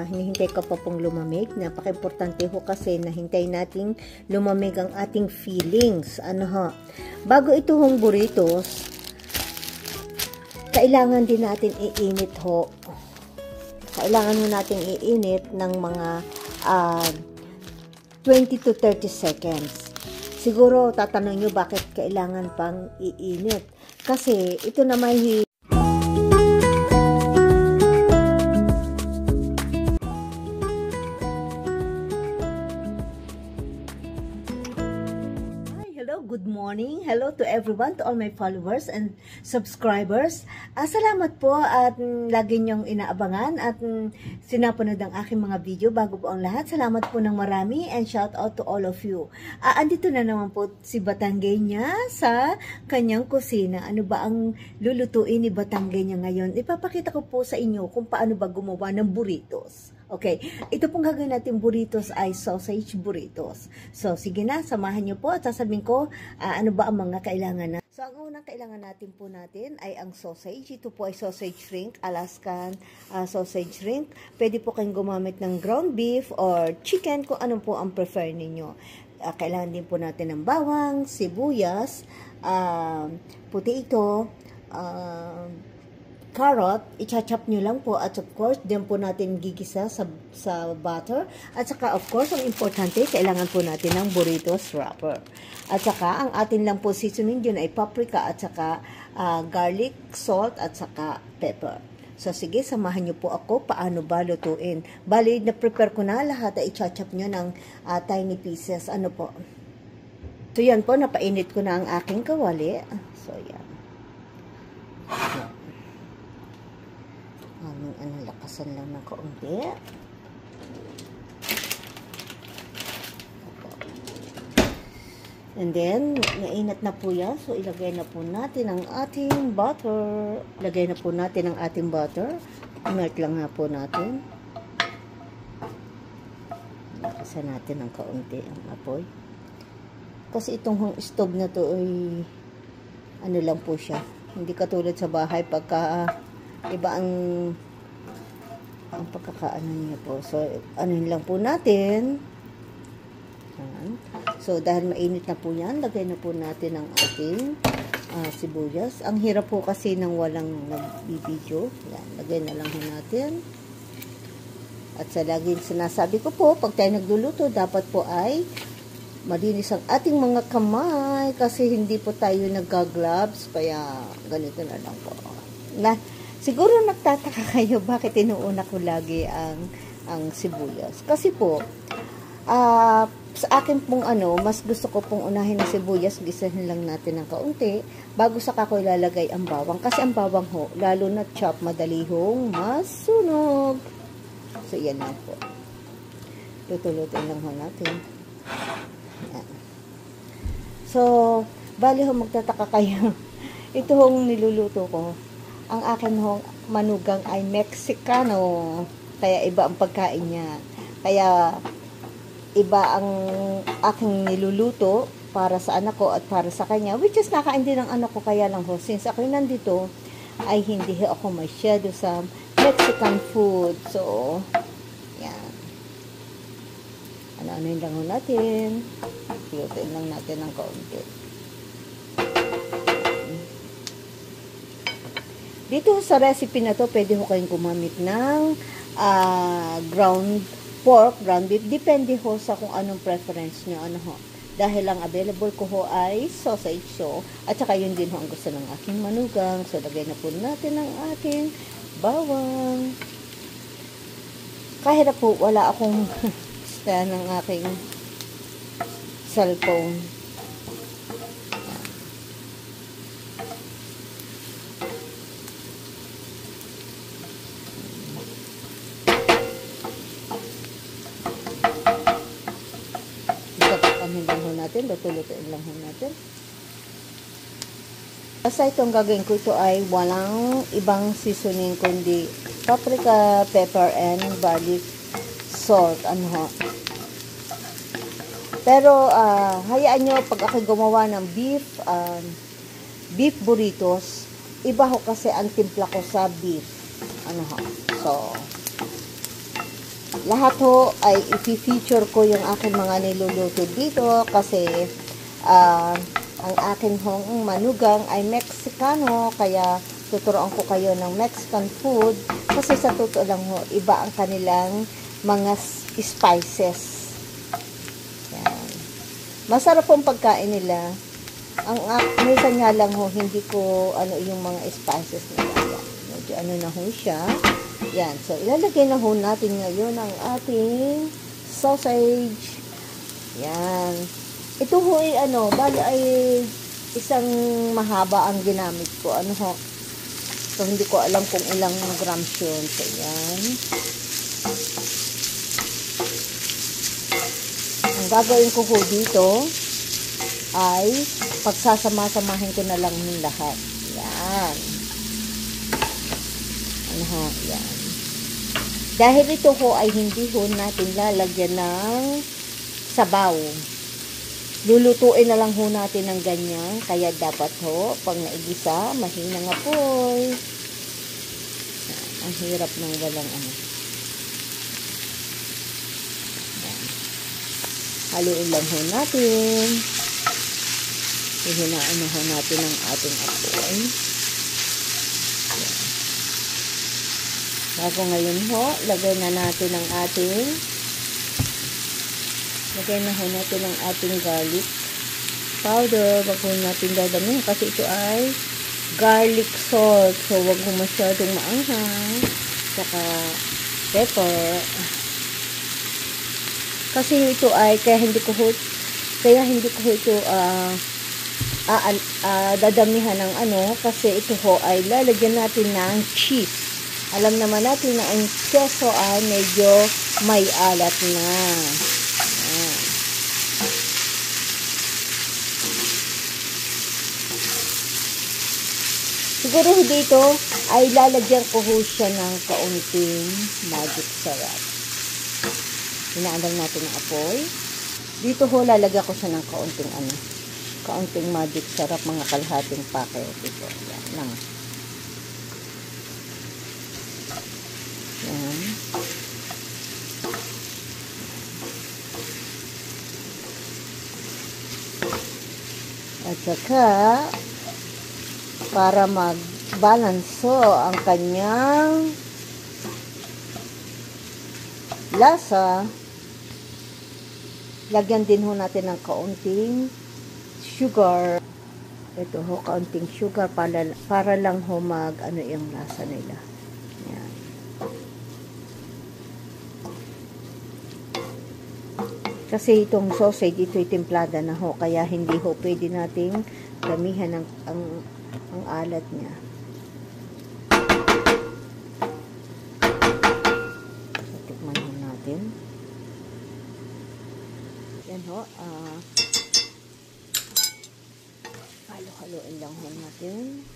Hinihintay ko pa pong lumamig. Napaka-importante ho kasi na hintay nating lumamig ang ating feelings. Bago ito hong burritos, kailangan din natin iinit ho. Kailangan ho natin iinit ng mga 20 to 30 seconds. Siguro tatanong nyo bakit kailangan pang iinit. Kasi ito na may good morning. Hello to everyone, to all my followers and subscribers. Salamat po at lagi niyong inaabangan at sinapanood ang aking mga video bago po ang lahat. Salamat po ng marami and shout out to all of you. Andito na naman po si Batangueña sa kanyang kusina. Ano ba ang lulutuin ni Batangueña ngayon? Ipapakita ko po sa inyo kung paano ba gumawa ng burritos. Okay, ito pong gagawin natin burritos ay sausage burritos. So, sige na, samahan niyo po at sasabihin ko ano ba ang mga kailangan na. So, ang unang kailangan natin ay ang sausage. Ito po ay sausage shrink, Alaskan sausage shrink. Pwede po kayong gumamit ng ground beef or chicken kung ano po ang prefer ninyo. Kailangan din po natin ng bawang, sibuyas, potato, carrot, i-chop nyo lang po at of course, din po natin gigisa sa butter. At saka of course, ang importante, kailangan po natin ng burritos wrapper. At saka, ang atin lang po seasoning dyan ay paprika at saka garlic, salt at saka pepper. So sige, samahan nyo po ako paano ba lutuin. Bali, na-prepare ko na lahat ay i-chop nyo ng tiny pieces. Ano po? So yan po, napainit ko na ang aking kawali. So yan. Lakasan lang ng kaunti. And then, nainat na po yan. So, ilagay na po natin ang ating butter. Ilagay na po natin ang ating butter. Melt lang na po natin. Lakasan natin ng kaunti ang apoy. Kasi itong stove na to ay ano lang po siya. Hindi katulad sa bahay pagka iba ang pagkakaano niya po. So, anuhin lang po natin. So, dahil mainit na po yan, lagay na po natin ang ating sibuyas. Ang hirap po kasi nang walang nagbibideo. Yan, lagay na lang po natin. At sa laging sinasabi ko po, pag tayo nagluluto, dapat po ay malinis ang ating mga kamay kasi hindi po tayo nag-gloves. Kaya, ganito na lang po. Siguro nagtataka kayo bakit inuuna ko lagi ang sibuyas. Kasi po, sa akin pong mas gusto ko pong unahin ng sibuyas, gisahin lang natin ng kaunti, bago saka ko ilalagay ang bawang. Kasi ang bawang ho, lalo na chop, madali hong masunog. So, yan lang po. Tutulutin lang ho natin. Yan. So, bali ho magtataka kayo. Ito hong niluluto ko. Ang akin hong manugang ay Mexicano. Kaya iba ang pagkain niya. Kaya iba ang aking niluluto para sa anak ko at para sa kanya. Which is nakain din ng anak ko. Kaya lang ho, since ako nandito, ay hindi ako masyado sa Mexican food. So, yan. Ano-anoin lang ho natin. Lutuin lang natin ng kaunti. Dito sa recipe na to, pwede ho kayong gumamit ng ground pork, ground beef. Depende ho sa kung anong preference nyo. Dahil ang available ko ho ay sausage. So, at saka yun din ho ang gusto ng aking manugang. So, lagay na po natin ang ating bawang. Kahit po, wala akong stand ng aking cellphone. Luto-lutoin lang natin. Basta itong gagawin ko, ito ay walang ibang seasoning kundi paprika, pepper, and garlic salt. Pero hayaan nyo pag ako gumawa ng beef burritos, iba ho kasi ang timpla ko sa beef. So lahat ho ay i-feature ko yung aking mga niluluto dito kasi ang akin hong manugang ay Mexicano, kaya tuturuan ko kayo ng Mexican food kasi sa totoo lang ho, iba ang kanilang mga spices. Yan. Masarap pong pagkain nila. Minsan nga lang ho, hindi ko yung mga spices nila. Yan. Medyo na ho siya. Yan. So, ilalagay na ho natin ngayon ang ating sausage. Yan. Ito ho ay bali ay isang mahaba ang ginamit ko. Ho. So, hindi ko alam kung ilang grams yun. So, yan. Ang gagawin ko ho dito ay pagsasama-samahin ko na lang yung lahat. Yan. Yan. Dahil ito ho ay hindi ho natin lalagyan ng sabaw. Lulutuin na lang ho natin ng ganyan. Kaya dapat ho, pag naigisa, mahinang apoy. Ang hirap ng walang Haluin lang ho natin. Hihinaan ho natin ang ating apoy. Bago ngayon ho, lagay na natin ang ating garlic powder. Bago natin dadamihan kasi ito ay garlic salt. So, wag mo masyadong maanghang. Saka pepper. Kasi ito ay, kaya hindi ko ito dadamihan ng kasi ito ho ay lalagyan natin ng cheese. Alam naman natin na ang keso ay medyo may alat na. Ayan. Siguro dito ay lalagyan ko ho siya ng kaunting magic sarap. Inaandal natin ang apoy. Dito ho lalagyan ko siya ng kaunting magic sarap, mga kalahating packet ito. Yan lang. Yan. At saka para magbalanso ang kanyang lasa, lagyan din ho natin ng kaunting sugar. Ito ho, kaunting sugar para lang ho yung lasa nila. Yan. Kasi itong sausage, ito'y templada na ho, kaya hindi ho pwede nating damihan ang alat niya. So, tikman ho natin. Yan ho, halo-haloin lang ho natin.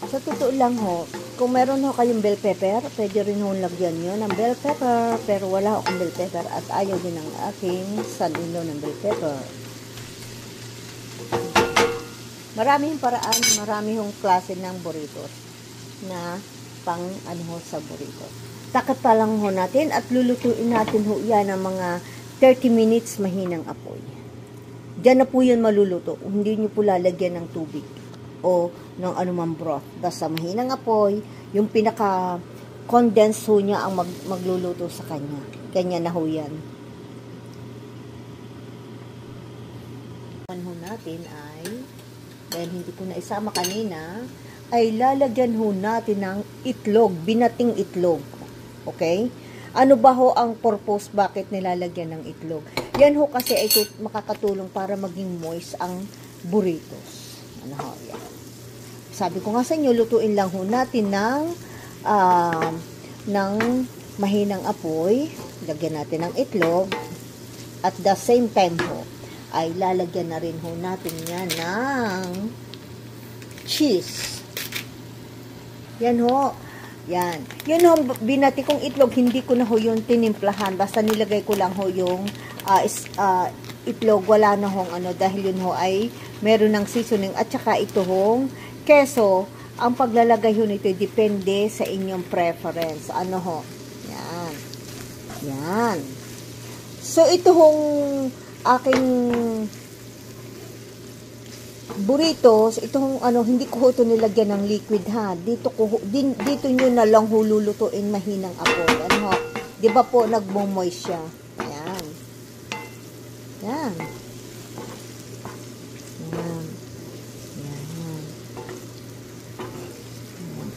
Sa totoo lang ho, kung meron ho kayong bell pepper, pwede rin ho lagyan nyo ng bell pepper, pero wala akong bell pepper at ayaw din ang aking son-in-law ng bell pepper. Maraming paraan, marami hong klase ng burritos na pang sa burrito. Takat pa lang ho natin at lulutuin natin ho yan ng mga 30 minutes mahinang apoy. Diyan na po yun maluluto. Hindi nyo po lalagyan ng tubig o ng anumang broth. Basta mahinang apoy, yung pinaka-condense ho niya ang magluluto sa kanya. Kanya na ho yan. Ho natin ay, dahil hindi ko na isama kanina, ay lalagyan ho natin ng itlog, binating itlog. Okay? Ano ba ho ang purpose bakit nilalagyan ng itlog? Yan ho kasi ay makakatulong para maging moist ang burritos. Yan. Sabi ko nga sa inyo, lutuin lang ho natin ng mahinang apoy. Lagyan natin ng itlog. At the same time ho, ay lalagyan na rin ho natin yan ng cheese. Yan ho. Yan. Yun ho, binati kong itlog, hindi ko na ho yung tinimplahan. Basta nilagay ko lang ho yung itlog. Wala na hong dahil yun ho ay meron ng seasoning. At saka ito hong keso, ang paglalagay ho nito depende sa inyong preference. Ho. Yan. Yan. So, ito hong aking burritos, itong hindi ko ito nilagyan ng liquid ha. Dito nyo na lang hululutuin mahinang apoy. Ano ho? Di ba po nagmo-moist siya? Ayan. Yan. Yan.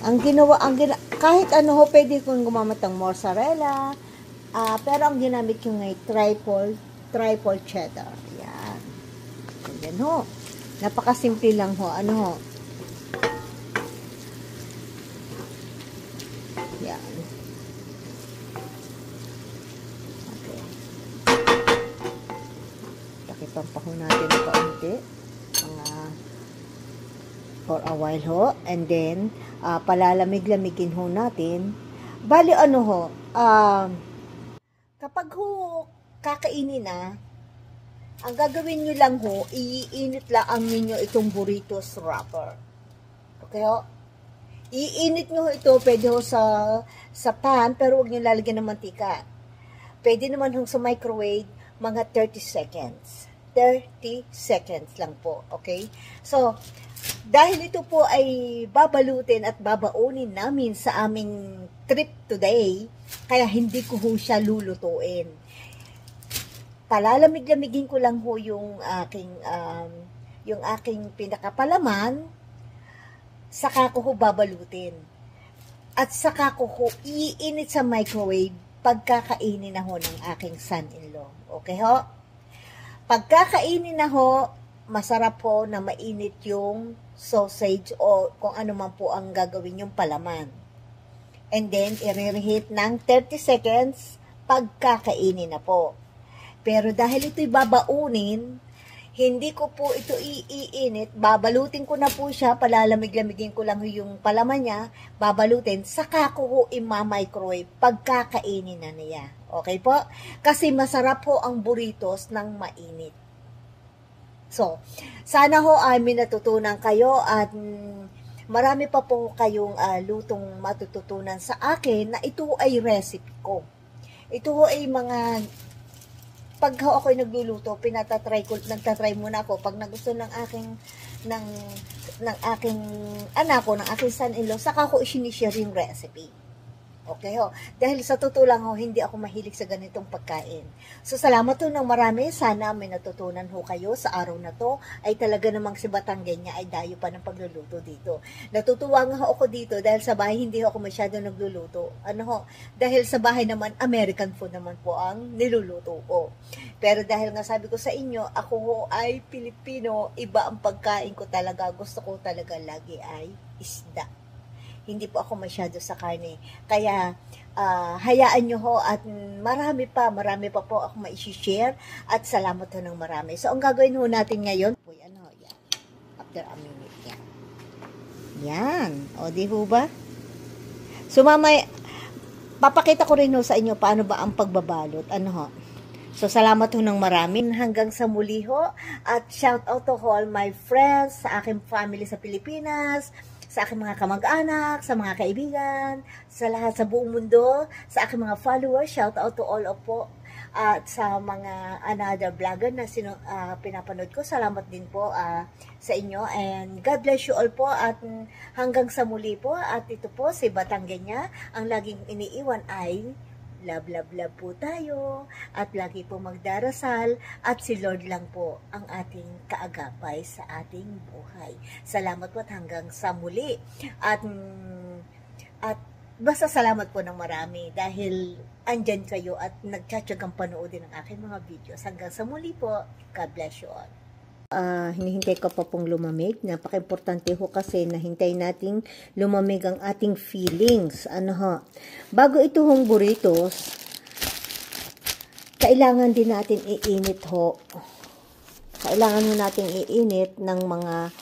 Yan. Kahit ano ho, pwede kong gumamit ng mozzarella. Pero ang ginamit ko ngay triple cheddar. Yan. Yan ho. Napakasimple lang ho. Ano ho? Yan. Okay. Takipan pa ho natin ng kaunti. For a while ho. And then, palalamig-lamigin ho natin. Bali ano ho, kapag ho kakainin na, ang gagawin nyo lang ho, iinit lang ang ninyo itong burritos wrapper. Okay ho? Iinit nyo ito, pwede ho sa pan, pero huwag nyo lalagyan ng mantika. Pwede naman ho sa microwave, mga 30 seconds. 30 seconds lang po, okay? So, dahil ito po ay babalutin at babaunin namin sa aming trip today, kaya hindi ko ho siya lulutuin. Palalamig-lamigin ko lang ho yung aking pinakapalaman, saka ko ho babalutin. At saka ko ho iinit sa microwave pagkakainin na ho ng aking son-in-law. Okay ho? Pagkakainin na ho, masarap po na mainit yung sausage o kung ano man po ang gagawin yung palaman. And then, i-reheat ng 30 seconds pagkakainin na po. Pero dahil ito'y babaunin, hindi ko po ito iinit, babalutin ko na po siya, palalamig-lamigin ko lang yung palaman niya, babalutin, saka ko ho ima-microwave pagkakainin na niya. Okay po? Kasi masarap po ang burritos ng mainit. So, sana ho ay natutunan kayo at marami pa po kayong lutong matututunan sa akin na ito ay recipe ko. Ito ho ay mga pag ako'y nagluluto, nagtatry muna ako pag nagusto ng aking anak ko, ng aking son-in-law, saka ko isinishare yung recipe. Okay ho. Dahil sa totoo lang ho, hindi ako mahilig sa ganitong pagkain. So, salamat ho ng marami. Sana may natutunan ho kayo sa araw na to. Ay talaga namang si Batanggenya ay dayo pa ng pagluluto dito. Natutuwa nga ako dito dahil sa bahay hindi ako masyado nagluluto. Ano ho? Dahil sa bahay naman, American food naman po ang niluluto ko. Pero dahil nga sabi ko sa inyo, ako ho ay Pilipino, iba ang pagkain ko talaga. Gusto ko talaga lagi ay isda. Hindi po ako masyado sa karne. Kaya, hayaan nyo ho at marami pa po ako ma-share at salamat ho ng marami. So, ang gagawin ho natin ngayon, yan. After a minute, yan. Yan. O, di ho ba? So, papakita ko rin ho sa inyo paano ba ang pagbabalot. Ano ho? So, salamat ho ng marami. Hanggang sa muli ho. At shout out to all my friends, sa aking family sa Pilipinas, sa aking mga kamag-anak, sa mga kaibigan, sa lahat sa buong mundo, sa aking mga followers, shout out to all of po, at sa mga another vlogger na pinapanood ko, salamat din po sa inyo, and God bless you all po, at hanggang sa muli po, at ito po si Batanggenya, ang laging iniiwan ay love, love, love po tayo, at lagi po magdarasal, at si Lord lang po ang ating kaagapay sa ating buhay. Salamat po at hanggang sa muli. At basta salamat po ng marami dahil andyan kayo at nagtsatsagang panoodin ang aking mga videos. Hanggang sa muli po. God bless you all. Hinihintay ko pa pong lumamig. Napaka-importante ho kasi na hintay nating lumamig ang ating feelings. Ano ho? Bago ito hong burritos, kailangan din natin iinit ho. Kailangan ho natin iinit ng mga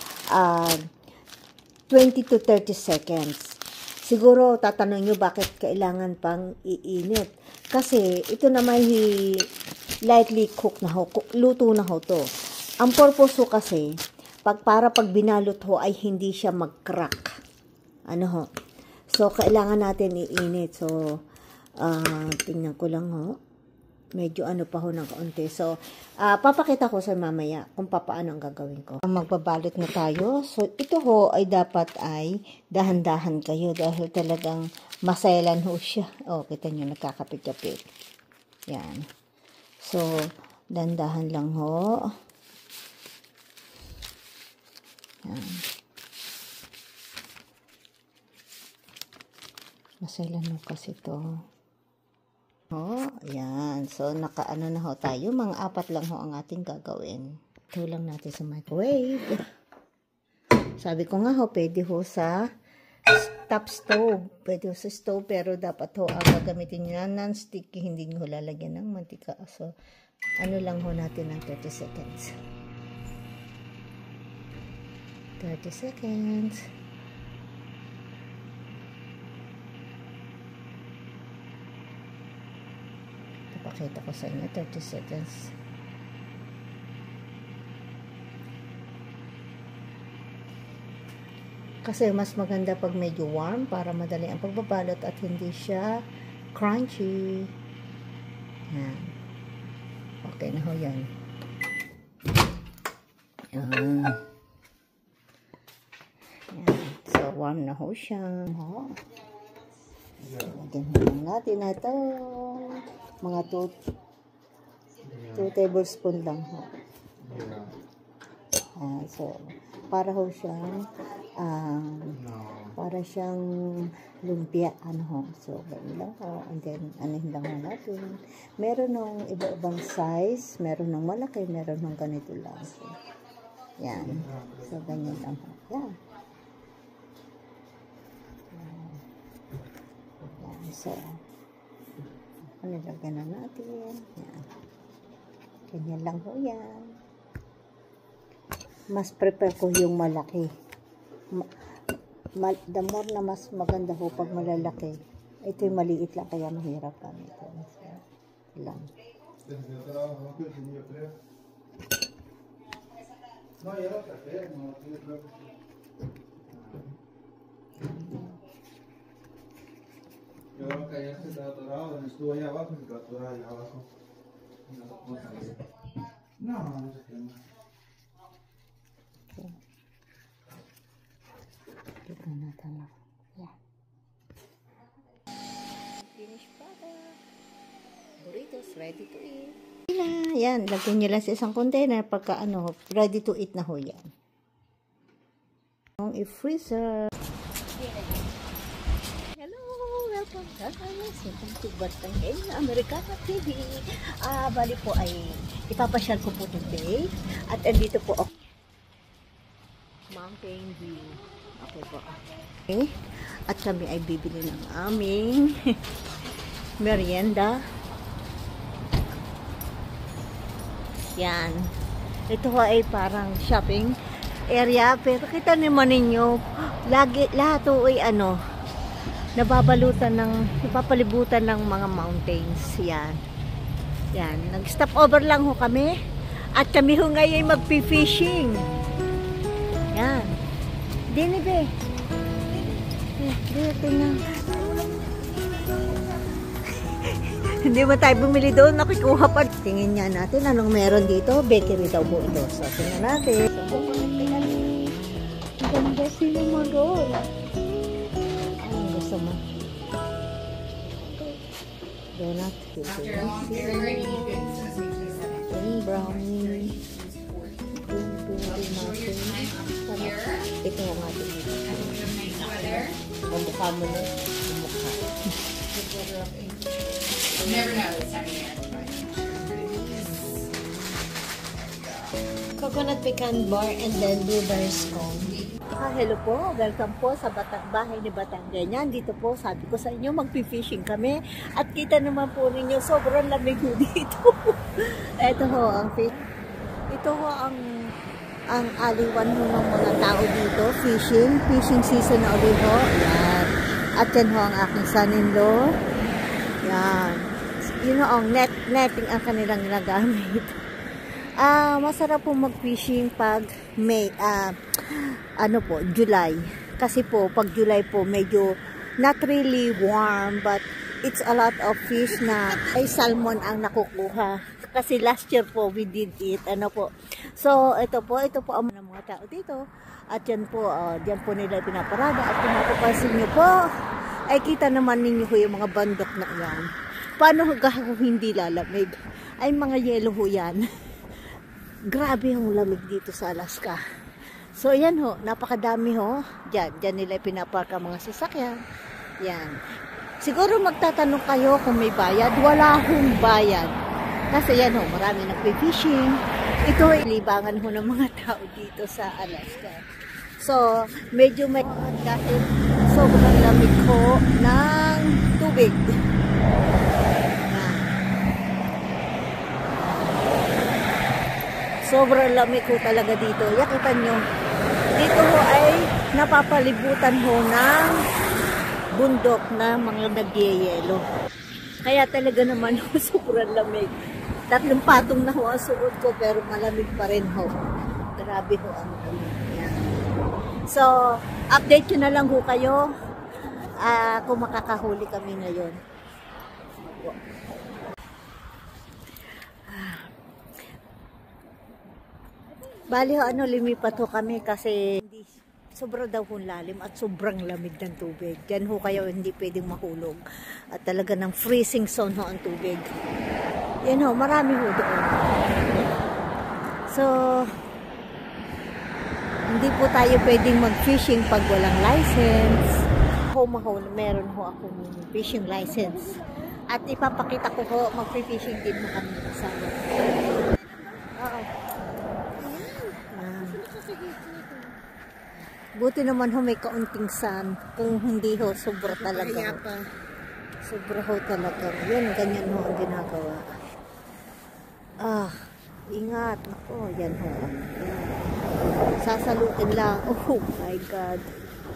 20 to 30 seconds. Siguro tatanong nyo bakit kailangan pang iinit. Kasi ito na may lightly cook na ho. Luto na ho to. Ang purpose ho kasi, para pag binalot ho ay hindi siya mag-crack. Ano ho? So, kailangan natin iinit. So, Tingnan ko lang ho. Medyo ano pa ho ng kaunti. So, papakita ko sa mamaya kung paano ang gagawin ko. Magbabalot na tayo. So, ito ho ay dapat ay dahan-dahan kayo dahil talagang maselan ho siya. Oh, kita nyo, nagkakapit-kapit. Yan. So, dahan-dahan lang ho. Yan. Maselan ho kasi to. Oh, ayan. So, nakaano na ho tayo. Mga 4 lang ho ang ating gagawin. Ito lang natin sa microwave. Sabi ko nga ho, pwede ho sa top stove. Pwede ho sa stove, pero dapat ho ang gagamitin nyo na non-sticky. Hindi nyo lalagyan ng mantika. So, ano lang ho natin ng 30 seconds. 30 seconds. Pakita ko sa inyo, 30 seconds. Kasi mas maganda pag medyo warm para madali ang pagbabalot at hindi siya crunchy. Yan. Okay na ho yan. Yan. Yan. So, warm na ho siya. Lagyan natin na ito. Mga 2 tablespoon lang ho. So, para ho siyang para siyang lumpia, ano ho. So, ganyan lang ho. And then, anahin lang ho natin. Meron ng iba-ibang size. Meron ng malaki. Meron ng ganito lang. So, yan. So, ganyan lang ho. Yan. Yan. So, nilagyan na natin. Yan. Ganyan lang ho yan. Mas prepare ko yung malaki. The more na mas maganda ho pag malalaki. Ito yung maliit lang kaya mahirap kami. So, lang. Yo caía que estaba atorado, estuvo allá abajo y se quedó atorado allá abajo. No, no se quema. Dito na tama. Yeah. Finished product. Burritos ready to eat. Yan, lagyan nyo lang sa isang container pagka ano, ready to eat na ho yan. Yung i-freezer. Welcome to Batangueña Americana TV. Bali po ay ipapasyal ko po today. At andito po ako. Mountain View. Okay po. Okay. At kami ay bibili ng aming merienda. Yan. Ito ho ay parang shopping area. Pero kita naman ninyo, lahat ho ay ano, napapalibutan ng mga mountains. Yan. Yan. Nag-stop over lang ho kami. At kami ho ngayon magpi-fishing. Yan. Dinibe. Dito nga. Hindi mo tayo bumili doon. Nakikuha pa. Tingin nga natin anong meron dito. Bakery daw po ito. So, tingnan natin. Ganda sila mag-roll. Sama donut, brownie, ito yung ating mukha mo na mukha. Coconut pecan bar and then blueberry scone. Hello po, welcome po sa bahay ni Batangueña. Dito po, sabi ko sa inyo, magpi-fishing kami. At kita naman po ninyo, sobrang lamig ho dito. Ito ho, ito ho ang aliwan ho ng mga tao dito. Fishing season na ulit ho. Yan. At yan ho ang aking son-in-law. Yan. Yun ho, ang netting ang kanilang ginagamit. Masarap po mag-fishing pag May, ano po, July. Kasi po, pag July po, medyo not really warm, but it's a lot of fish na ay salmon ang nakukuha. Kasi last year po, we did it. Ano po. So, ito po ang mga tao dito. At yan po, diyan po nila pinaparada. At kung mapapansin nyo po, ay kita naman ninyo po yung mga bandok na yan. Paano kung hindi lalamig? Ay mga yelo ho yan. Grabe yung lamig dito sa Alaska. So, yan ho. Napakadami ho. Diyan nila pinapark ang mga sasakyan. Yan. Siguro magtatanong kayo kung may bayad. Wala hong bayad. Kasi yan ho, marami nagpe-fishing. Ito ay libangan ho ng mga tao dito sa Alaska. So, medyo may dahil sobrang lamig ho ng tubig. Sobrang lamig ho talaga dito. Yakita nyo. Dito ho ay napapalibutan ho ng bundok na mga nagyeyelo. Kaya talaga naman ho, sobrang lamig. 3 patong na ho ang suot ko, pero malamig pa rin ho. Grabe ho ang lamig. Yan. So, update ko na lang ho kayo kung makakahuli kami ngayon. Bali ho, lumipat ho kami kasi sobrang daw hong lalim at sobrang lamig ng tubig. Diyan ho kayo hindi pwedeng mahulog. At talaga ng freezing zone ho ang tubig. Yan ho, marami ho doon. So, hindi po tayo pwedeng mag-fishing pag walang license. Meron ho akong fishing license. At ipapakita ko ho, mag-fishing din mo kami sa buti naman ho may kaunting sun. Kung hindi ho, sobra talaga. Sobra ho talaga. Yan, ganyan ho ang ginagawa. Ingat. Ako, yan ho. Sasalutin lang. Oh my God.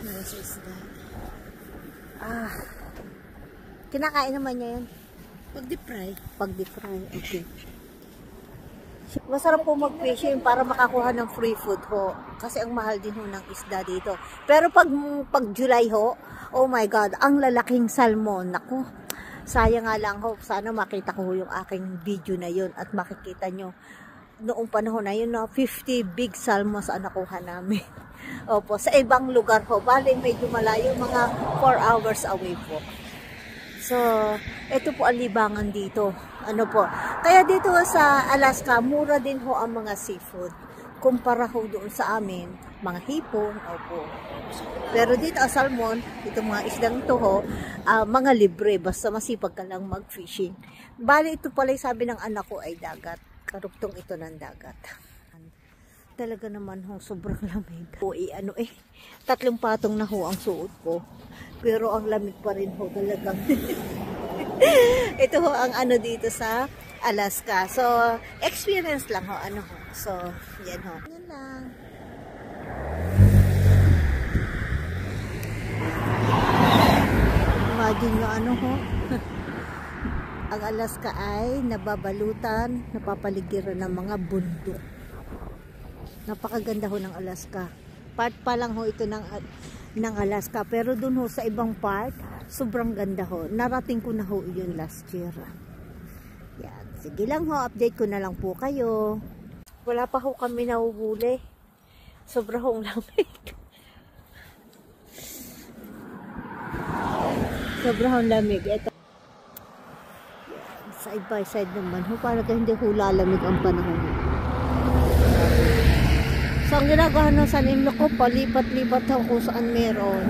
What is that? Kinakain naman niya yan. Pag-deep-fry. Pag-deep-fry. Okay. Masarap po mag-fishing para makakuha ng free food ho. Kasi ang mahal din ho ng isda dito. Pero pag July ho, oh my God, ang lalaking salmon. Naku, sayang nga lang ho. Sana makita ko ho yung aking video na yun at makikita nyo. Noong panahon na yun, 50 big salmons ang nakuha namin. Opo, sa ibang lugar ho. Bali, medyo malayo, mga 4 hours away po. So, ito po ang libangan dito. Ano po? Kaya dito sa Alaska, mura din ho ang mga seafood. Kumpara ho doon sa amin, mga hipon, opo. Pero dito ang salmon, itong mga isdang ito ho, mga libre, basta masipag ka lang mag-fishing. Bali, ito pala sabi ng anak ko ay dagat. Karugtong ito ng dagat. Talaga naman ho, sobrang lamig. O 3 patong na ho ang suot ko. Pero ang lamig pa rin ho talagang. Ito ho ang dito sa Alaska. So, experience lang ho. Ho. So, yan ho. Yan lang. Imagine nyo ho. Ang Alaska ay nababalutan, napapaligiran ng mga bundok. Napakaganda ho ng Alaska. Part pa lang ho ito ng Alaska. Pero dun ho sa ibang part, sobrang ganda ho. Narating ko na ho yun last year. Yan. Sige lang ho, update ko na lang po kayo. Wala pa ho kami nahuhuli. Sobrang hong lamig. Sobrang hong lamig. Ito. Side by side naman ho. Para hindi ho lalamig ang panahon. So, ang ginagawa ng sanim ko, palipat-lipat ho kung saan meron.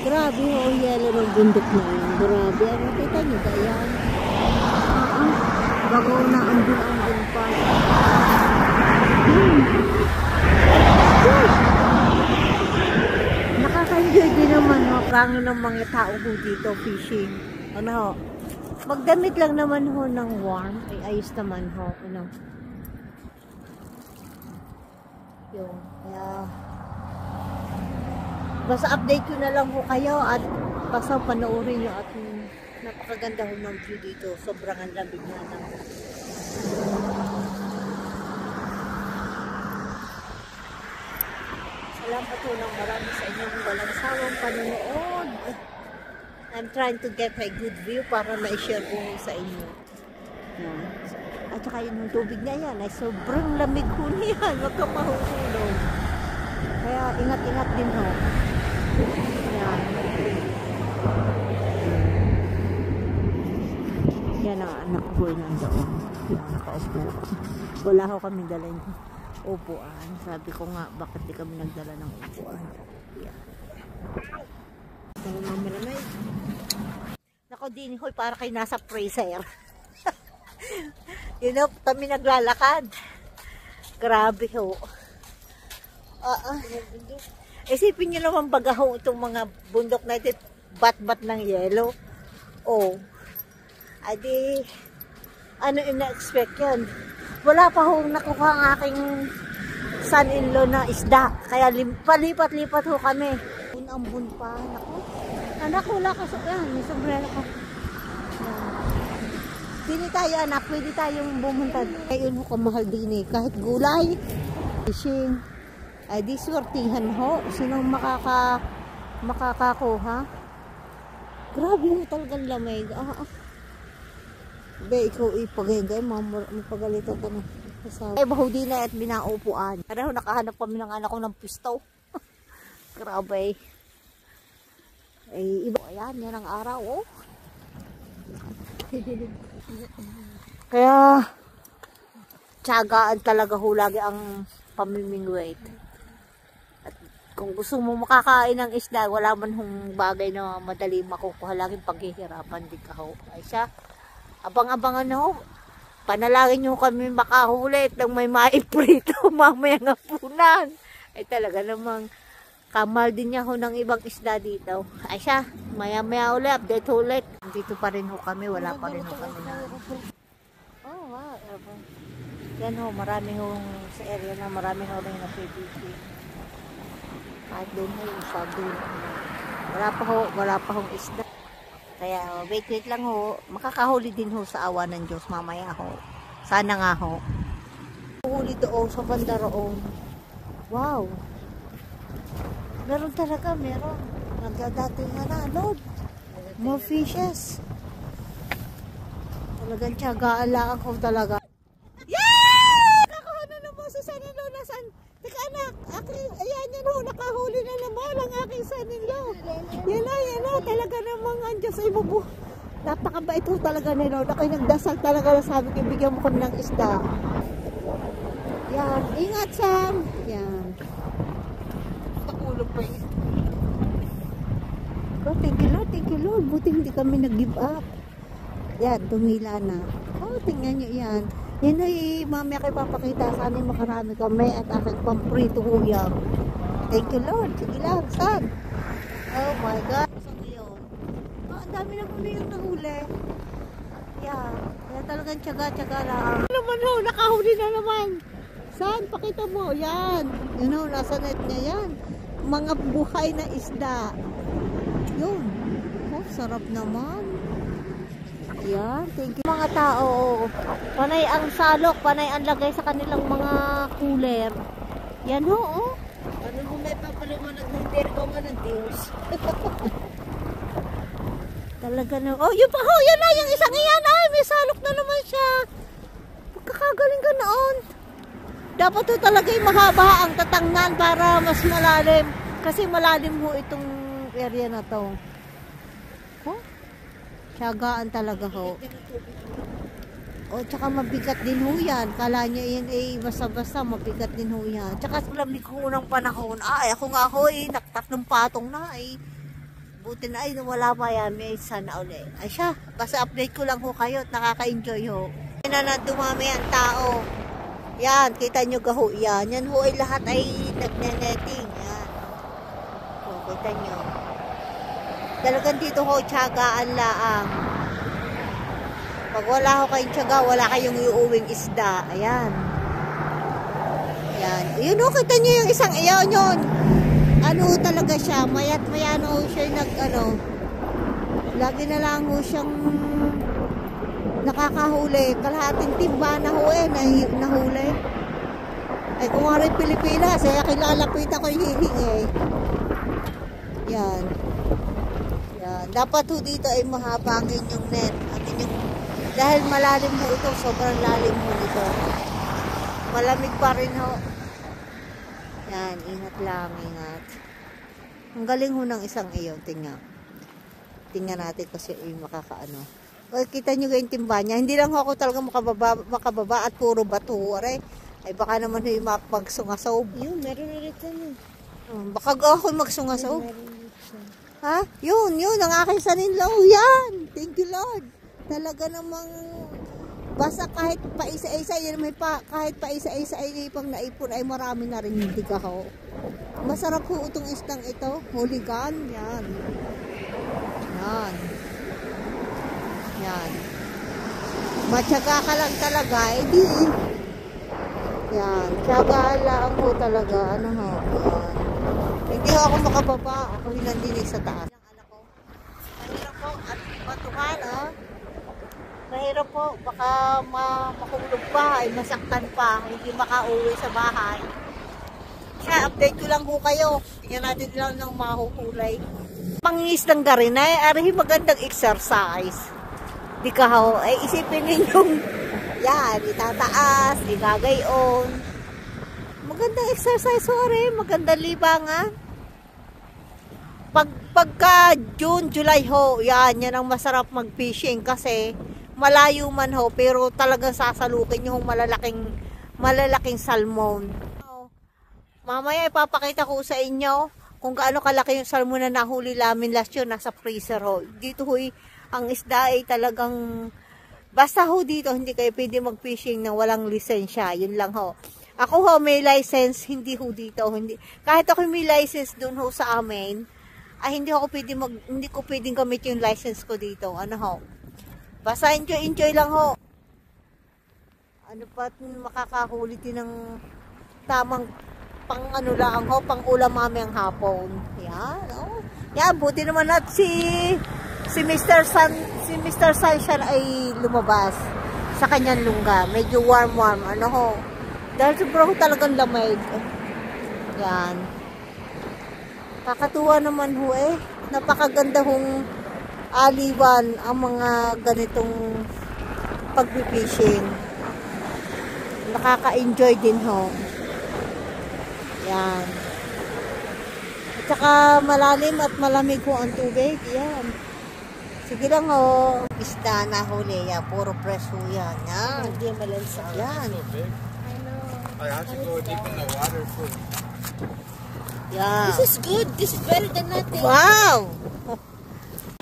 Grabe ho, ang yelo ng bundok na yun. Grabe. Nakita nyo ba yan? Bago na andun ang alpay. Nakaka-enjoy din naman ho. Kango ng mga tao ho dito fishing. Ano ho? Magdamit lang naman ho ng warm. Ay ayos naman ho. Ano? Yung, kaya basta update ko na lang ho kayo at basta panoorin nyo at napakaganda ho ng view dito. Sobrang ang lamig na ng salamat po ng marami sa inyong walang sawang panonood. I'm trying to get a good view para ma-share ko sa inyo. Yan. At saka yung tubig na yan ay sobrang lamig ho niyan. Huwag kang mahuhulog. Kaya ingat-ingat din ho. Yan. Yan ang anak ko nandoon. Yan, nakaupo. Wala ho kami dalhin upuan. Sabi ko nga, bakit di kami nagdala ng upuan? Yan. Ang mamalamay. Nako din hoy, para kayo nasa freezer. You know, kami naglalakad. Grabe ho. Isipin nyo naman bagaho itong mga bundok na ito, bat-bat ng yelo. Oh. Adi, ano ina-expect yan? Wala pa hong nakuha ang aking son-in-law na isda. Kaya palipat-lipat ho kami. Unambun pa. Naku. Anak, wala ka. Yan, may sombrero ko. Pili tayo anak, pwede tayong bumunta. Ayun ho kamahal din eh. Kahit gulay, fishing, ay di swertihan ho. Sinong makakakuha? Grabe mo talagang lamig. Be, ikaw ipagay-gay, mapagalitan ko na. Ay, bahudi na at binaupuan. Pero nakahanap kami ng anak ko ng pisto. Grabe. Ay, iba. Ayan, yan ang araw, oh. Kaya tiyagaan talaga ho lagi ang pamimingwit. At kung gusto mo makakain ng isda, wala man hong bagay na madali makukuha, laging paghihirapan din ka ho. Ay siya, abang-abangan ho, panalangin nyo kami makahulit ng may maiprito mamaya ng hapunan. Ay talaga namang kamal din niya ho ng ibang isda dito. Ay siya, maya-maya ulit, update ulit. Dito pa rin ho kami, wala pa rin ho kami na. Oh, wow. Yan ho, marami ho sa area na marami ho rin na PVC. Kahit doon ho, isa doon. Wala pa hong isda. Kaya wait lang ho, makakahuli din ho sa awa ng Diyos mamaya ho. Sana nga ho. Huli doon sa banda roon. Wow. Meron talaga, meron. Nagdadating na, Lord. More fishes. Talagang tiyagaan lang ako talaga. Yay! Nakakuha na naman sa son-in-law na san. Teka anak, ayan yan ho, nakahuli na naman ang aking son-in-law. Yan na, talaga namang ang Diyos ay bubu. Napakabait ho talaga ni Lord. Ako'y nagdasal talaga na sabi ko, bigyan mo kami ng isda. Yan, ingat Sam. Yan. Pakulog pa yun. Oh, thank you Lord. Buti hindi kami nag-give up. Yan, tumila na. Oh, tingnan nyo yan. Yan ay mamaya kayo papakita. Sana makarami kami at aking pamprito huyang. Thank you Lord. Sige lang, son. Oh my God. Saan yun? Oh, ang dami na muna yung nahuli. Yan. Kaya talagang tiyaga-tiyaga lang. Ano naman ho, nakahuli na naman. Saan? Pakita mo. Yan. Yun ho, nasa net niya yan. Mga buhay na isda. Yun. Oh, sarap naman. Yan. Thank you. Mga tao, panay ang salok, panay ang lagay sa kanilang mga cooler. Yan ho, oh. Ano mo may papaliwanag ng Virgo nga ng Diyos. Talaga na. Oh, yun pa ho. Yan na. Yung isang iyan. Ay, may salok na naman siya. Pagkakagaling ka noon. Dapat ho talaga yung mahaba ang tatangnan para mas malalim. Kasi malalim ho itong area na to. Oh, tiyagaan talaga ho. O, tsaka mabigat din ho yan. Kala niya yan eh, basta-basta mabigat din ho yan. Tsaka lamig ko unang panahon. Ay, ako nga ho eh, naktatlong patong na eh. Buti na ay, wala pa yan. May sana ulit. Ay siya, kasi update ko lang ho kayo at nakaka-enjoy ho. Yan na dumami ang tao. Yan, kita nyo gaho yan. Yan ho ay lahat ay nagne-netting. Yan. O, kita nyo. Talagang dito ho, tiyagaan laang. Pag wala ho kayong tiyaga, wala kayong iuwing isda. Ayan. Ayan. Yun ho, kita nyo yung isang iyaw yun. Ano talaga siya, mayat mayano ho siya lagi na lang ho siyang nakakahuli. Kalahating timba na ho nahuli. Ay, kung nga rin Pilipinas, eh, kilalapit ako hihingi. Yan. Yan. Dapat ho dito ay mahaba ang inyong net. Ang inyong, dahil malalim ho ito, sobrang lalim ho ito. Malamig pa rin ho. Yan, ingat lang, ingat. Ang galing ho ng isang iyo, tingnan. Tingnan natin kasi ay makakaano. O, kita nyo yung timba niya. Hindi lang ako talaga makababa at puro bato. Aray. Ay baka naman yung magsungasaw. Yun, meron ulit yan. Baka ako magsungasaw. Ha? Yun. Ang aking saninlaw. Yan. Thank you, Lord. Talaga namang basta kahit pa isa-isa, kahit pa isa-isa ay pang naipon ay marami na rin hindi ka ho. Masarap ho itong istang ito. Hooligan. Yan. Yan. Yan. Matyaga ka lang talaga. Di. Yan. Tyaga lang ho talaga. Ano ho. Yan. Hindi ho ako makababa. Ako hinandinig sa taas. Mahirap po. At matuhan oh. Mahirap po. Baka makulog pa. Ay masaktan pa. Hindi makauwi sa bahay. Kaya update ko lang ho kayo. Tingnan natin lang ng mahukulay. Pangis ng garinay. Ari magandang exercise. Di ka ho, ay isipin ninyong yan, itataas, igagayon. Magandang exercise ho rin, magandang libangan. Pagka June, July ho, yan ang masarap mag-fishing kasi malayo man ho, pero talagang sasalukin nyo malalaking salmon. Mamaya ipapakita ko sa inyo kung gaano kalaki yung salmon na nahuli namin last year, nasa freezer ho. Dito ho, ang isda ay talagang basta ho dito hindi kayo pwede mag-fishing na walang lisensya. Yun lang ho. Ako ho may license, hindi ho dito. Hindi. Kahit ako may license dun ho sa amin, ay hindi ko pwedeng gamit yung license ko dito. Ano ho? Basta enjoy lang ho. Ano pa makakahuli din ng tamang pang ano lang ho, pang ulam mamayang hapon. Yan, oh. Yan, buti naman at si Mr. Sunshine ay lumabas sa kanyang lungga. Medyo warm. Ano ho? Dahil sobrang talagang lamig. Yan. Kakatuwa naman ho eh. Napakaganda hong aliwan ang mga ganitong pag-fishing. Nakaka-enjoy din ho. Yan. At saka malalim at malamig ho ang tubig. Yan. Sige lang ho. Isda na huli. Yan. Puro fresh ho yan. Yan. Hindi yung malansa. Yan. I know. I have to go deep in the water for. Yan. This is good. This is better than nothing. Wow!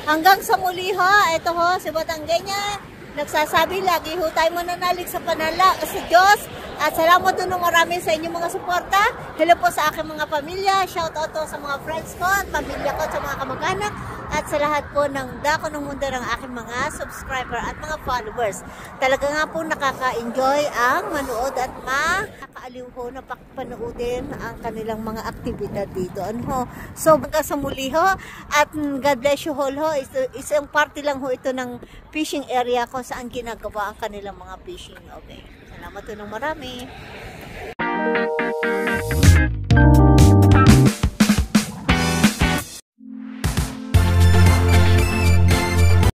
Hanggang sa muli ho. Ito ho. Si Batanggenya. Nagsasabi lagi ho tayo mananalig sa panala sa Diyos. At salamat doon ng marami sa inyong mga suporta. Hello po sa aking mga pamilya. Shout out to sa mga friends ko at pamilya ko, sa mga kamag-anak. At sa lahat po ng dako ng mundo ng aking mga subscriber at mga followers. Talaga nga po nakaka-enjoy ang manood at makakaaliw ho na panoodin ang kanilang mga aktibidad dito. Ano ho? So hanggang sa muli ho. At God bless you all ho. Isang party lang ho ito ng fishing area ko saan ginagawa ang kanilang mga fishing. Okay. Salamat po ng marami.